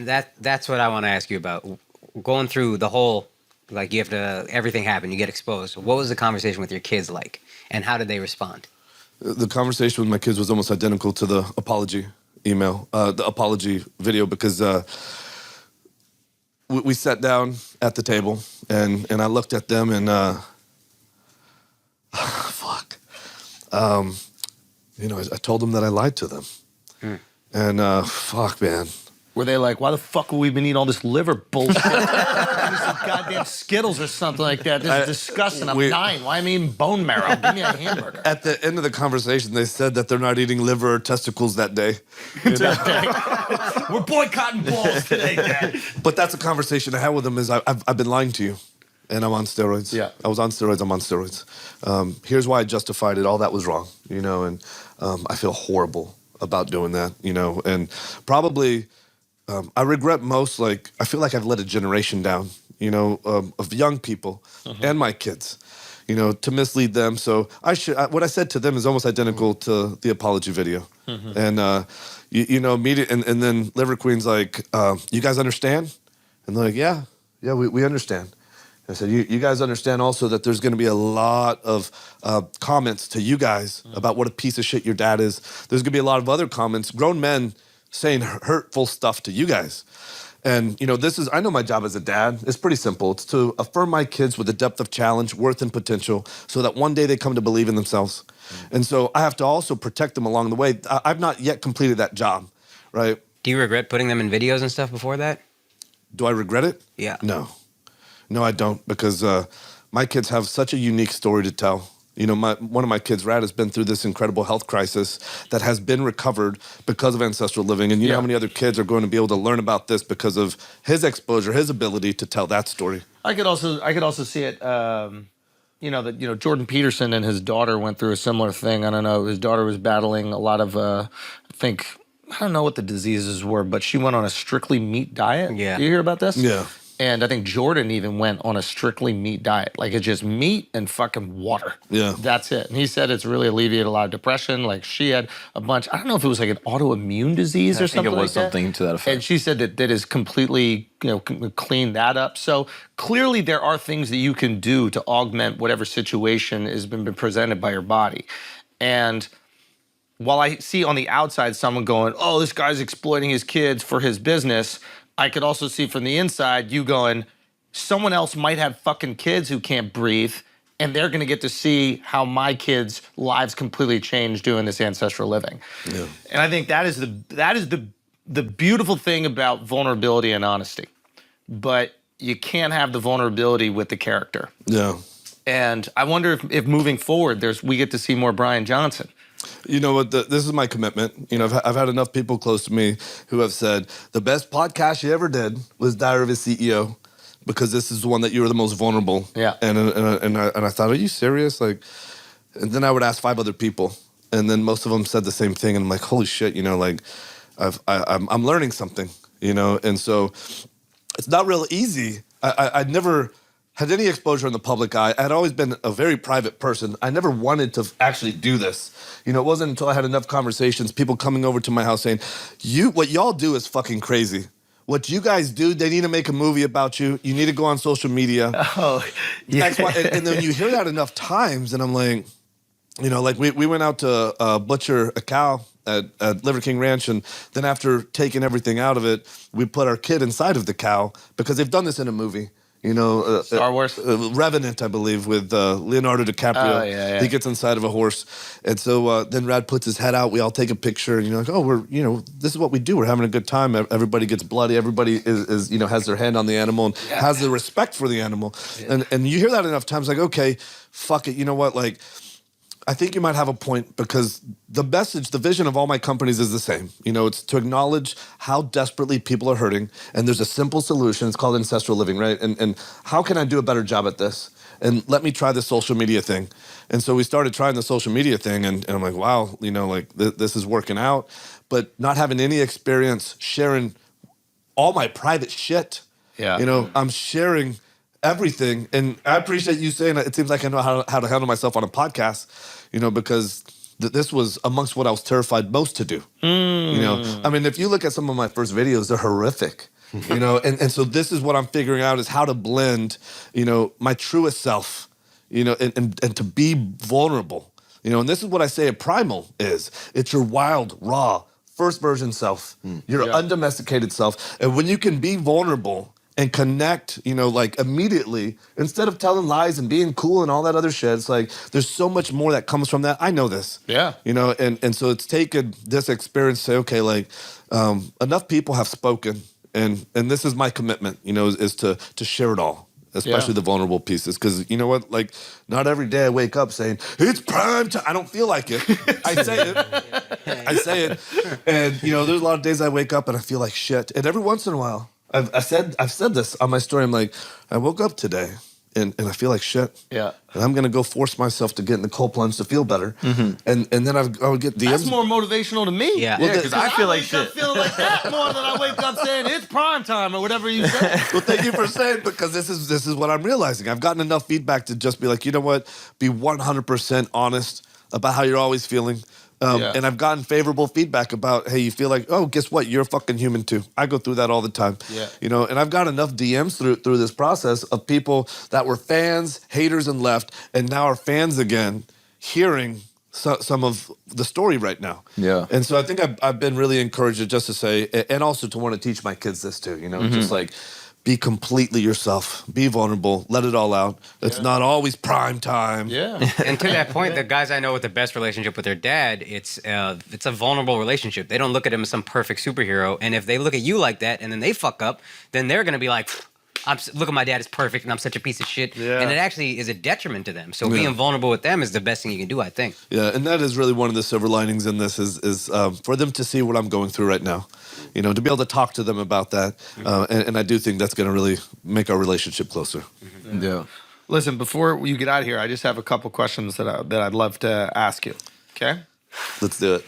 That's what I want to ask you about. Going through the whole, like you have to, everything happened, you get exposed. What was the conversation with your kids like, and how did they respond? The conversation with my kids was almost identical to the apology email, the apology video, because we sat down at the table and I looked at them and fuck. I told them that I lied to them. And fuck, man. Were they like, why the fuck would we been eating all this liver bullshit? Some goddamn Skittles or something like that. This is disgusting. I'm dying. Why am I eating bone marrow? Give me a hamburger. At the end of the conversation, they said that they're not eating liver or testicles that day. We're boycotting balls today, Dad. But that's a conversation I had with them is I've been lying to you. And I'm on steroids. Yeah. I was on steroids, I'm on steroids. Here's why I justified it. All that was wrong, and I feel horrible about doing that, and probably I regret most, I feel like I've let a generation down, of young people and my kids, to mislead them. So what I said to them is almost identical to the apology video. And, and then Liver Queen's like, you guys understand? And they're like, yeah, we understand. I said, you guys understand also that there's going to be a lot of comments to you guys about what a piece of shit your dad is. There's going to be a lot of other comments, grown men saying hurtful stuff to you guys. And, I know my job as a dad. It's pretty simple. It's to affirm my kids with a depth of challenge, worth, and potential so that one day they come to believe in themselves. And so I have to also protect them along the way. I've not yet completed that job, right? Do you regret putting them in videos and stuff before that? Do I regret it? Yeah. No, I don't, because my kids have such a unique story to tell. One of my kids, Rad, has been through this incredible health crisis that has been recovered because of ancestral living. And you know how many other kids are going to be able to learn about this because of his exposure, his ability to tell that story. I could also see it, Jordan Peterson and his daughter went through a similar thing. I don't know, his daughter was battling a lot of, I don't know what the diseases were, but she went on a strictly meat diet. Yeah. Do you hear about this? Yeah. And I think Jordan even went on a strictly meat diet. Like, it's just meat and fucking water. Yeah. That's it. And he said it's really alleviated a lot of depression. Like, she had a bunch, I don't know if it was like an autoimmune disease or something like that. I think it was something to that effect. And she said that is completely, cleaned that up. So clearly there are things that you can do to augment whatever situation has been presented by your body. And while I see on the outside someone going, oh, this guy's exploiting his kids for his business, I could also see from the inside you going, someone else might have fucking kids who can't breathe, and they're gonna get to see how my kids' lives completely change doing this ancestral living. Yeah. And I think that is the beautiful thing about vulnerability and honesty. But you can't have the vulnerability with the character. Yeah. And I wonder if moving forward, we get to see more Brian Johnson. You know what? This is my commitment. I've had enough people close to me who have said the best podcast you ever did was Diary of a CEO, because this is the one that you were the most vulnerable. Yeah. And I thought, are you serious? And then I would ask 5 other people, and then most of them said the same thing. And I'm like, holy shit, I'm learning something, And so it's not real easy. I'd never had any exposure in the public eye. I'd always been a very private person. I never wanted to actually do this. It wasn't until I had enough conversations, people coming over to my house saying, what y'all do is fucking crazy. What you guys do, they need to make a movie about you. You need to go on social media. Oh, yeah. And then you hear that enough times, and I'm like, we went out to butcher a cow at Liver King Ranch, and then after taking everything out of it, we put our kid inside of the cow, because they've done this in a movie. Star Wars? Revenant, I believe, with Leonardo DiCaprio. Oh, yeah. He gets inside of a horse. And so then Rad puts his head out. We all take a picture. And you're like, oh, this is what we do. We're having a good time. Everybody gets bloody. Everybody is has their hand on the animal and has the respect for the animal. Yeah. And you hear that enough times, like, okay, fuck it. You know what? I think you might have a point, because the message, the vision of all my companies is the same. It's to acknowledge how desperately people are hurting, and there's a simple solution. It's called ancestral living, right? And how can I do a better job at this? And let me try this social media thing. And so we started trying the social media thing, and I'm like, wow, this is working out. But not having any experience sharing all my private shit. Yeah. I'm sharing everything. And I appreciate you saying that. It seems like I know how to handle myself on a podcast, because this was amongst what I was terrified most to do. You know, I mean, if you look at some of my first videos, they're horrific. You know, and so this is what I'm figuring out is how to blend, you know, my truest self, you know, and to be vulnerable. You know, and this is what I say a primal is. It's your wild, raw, first version self, your undomesticated self. And when you can be vulnerable and connect, you know, like immediately, instead of telling lies and being cool and all that other shit, it's like there's so much more that comes from that. I know this. Yeah. You know, and so it's taken this experience to say, okay, like enough people have spoken, and this is my commitment, you know, is to share it all. Especially the vulnerable pieces, because you know what? Like, not every day I wake up saying it's prime time. I don't feel like it. I say it. I say it, and you know, there's a lot of days I wake up and I feel like shit. And every once in a while, I've said this on my story. I'm like, I woke up today and I feel like shit. Yeah. And I'm gonna go force myself to get in the cold plunge to feel better. And then I would get DMs. That's more motivational to me. Yeah. Well, because I feel like shit. I feel like that more than I wake up saying it's prime time or whatever you say. Well, thank you for saying, because this is what I'm realizing. I've gotten enough feedback to just be like, you know what? Be 100% honest about how you're always feeling. And I've gotten favorable feedback about, hey, you feel like, oh, guess what? You're a fucking human too. I go through that all the time. Yeah. You know, and I've got enough DMs through this process of people that were fans, haters, and left, and now are fans again, hearing some of the story right now. Yeah. And so I think I've been really encouraged just to say, and also to want to teach my kids this too, you know, just like, be completely yourself. Be vulnerable. Let it all out. It's not always prime time. Yeah. And to that point, the guys I know with the best relationship with their dad, it's a vulnerable relationship. They don't look at him as some perfect superhero. And if they look at you like that and then they fuck up, then they're gonna be like, look at my dad is perfect and I'm such a piece of shit. Yeah. And it actually is a detriment to them. So being vulnerable with them is the best thing you can do, I think. Yeah, and that is really one of the silver linings in this is for them to see what I'm going through right now. You know, to be able to talk to them about that. And I do think that's going to really make our relationship closer. Yeah. Listen, before you get out of here, I just have a couple questions that I'd love to ask you. Okay? Let's do it.